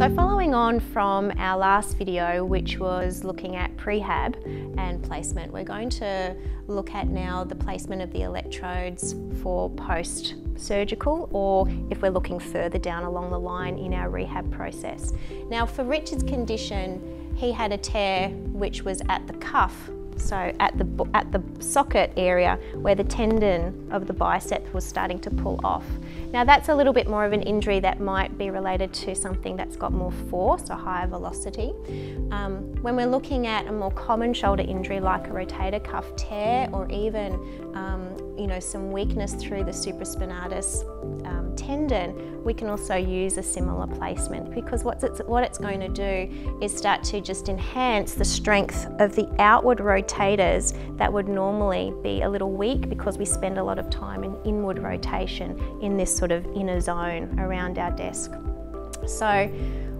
So following on from our last video, which was looking at prehab and placement, we're going to look at now the placement of the electrodes for post-surgical, or if we're looking further down along the line in our rehab process. Now for Richard's condition, he had a tear which was at the cuff, so at the socket area where the tendon of the bicep was starting to pull off. Now that's a little bit more of an injury that might be related to something that's got more force or higher velocity. When we're looking at a more common shoulder injury like a rotator cuff tear, or even some weakness through the supraspinatus tendon, we can also use a similar placement, because what it's going to do is start to just enhance the strength of the outward rotators that would normally be a little weak, because we spend a lot of time in inward rotation in this sort of inner zone around our desk. So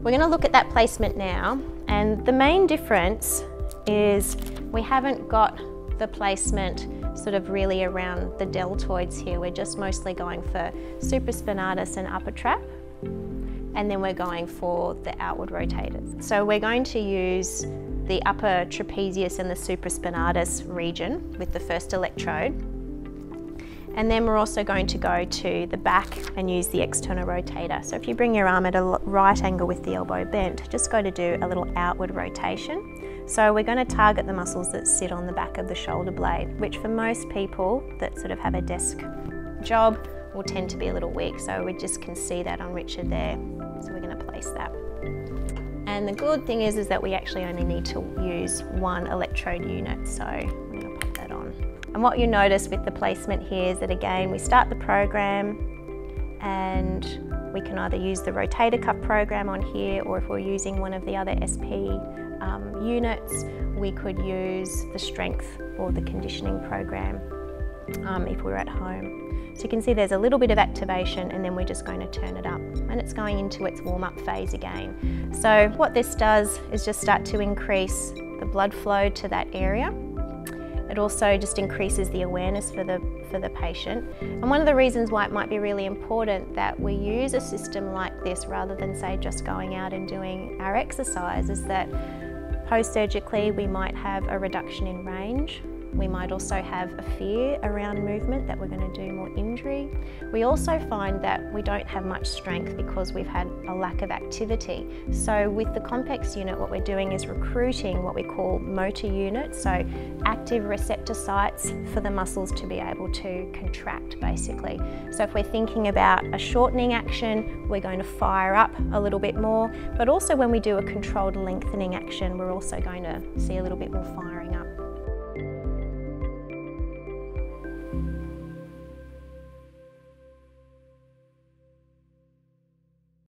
we're going to look at that placement now, and the main difference is we haven't got the placement sort of really around the deltoids here. We're just mostly going for supraspinatus and upper trap, and then we're going for the outward rotators. So we're going to use the upper trapezius and the supraspinatus region with the first electrode, and then we're also going to go to the back and use the external rotator. So if you bring your arm at a right angle with the elbow bent, just go to do a little outward rotation. So we're going to target the muscles that sit on the back of the shoulder blade, which for most people that sort of have a desk job will tend to be a little weak. So we just can see that on Richard there. So we're going to place that. And the good thing is that we actually only need to use one electrode unit. So I'm going to pop that on. And what you notice with the placement here is that, again, we start the program and we can either use the rotator cuff program on here, or if we're using one of the other SP units, we could use the strength or the conditioning program if we're at home. So you can see there's a little bit of activation, and then we're just going to turn it up, and it's going into its warm-up phase again. So what this does is just start to increase the blood flow to that area. It also just increases the awareness for the patient. And one of the reasons why it might be really important that we use a system like this rather than, say, just going out and doing our exercise is that post-surgically we might have a reduction in range. We might also have a fear around movement that we're going to do more injury. We also find that we don't have much strength because we've had a lack of activity. So with the complex unit, what we're doing is recruiting what we call motor units, so active receptor sites for the muscles to be able to contract, basically. So if we're thinking about a shortening action, we're going to fire up a little bit more, but also when we do a controlled lengthening action, we're also going to see a little bit more firing up.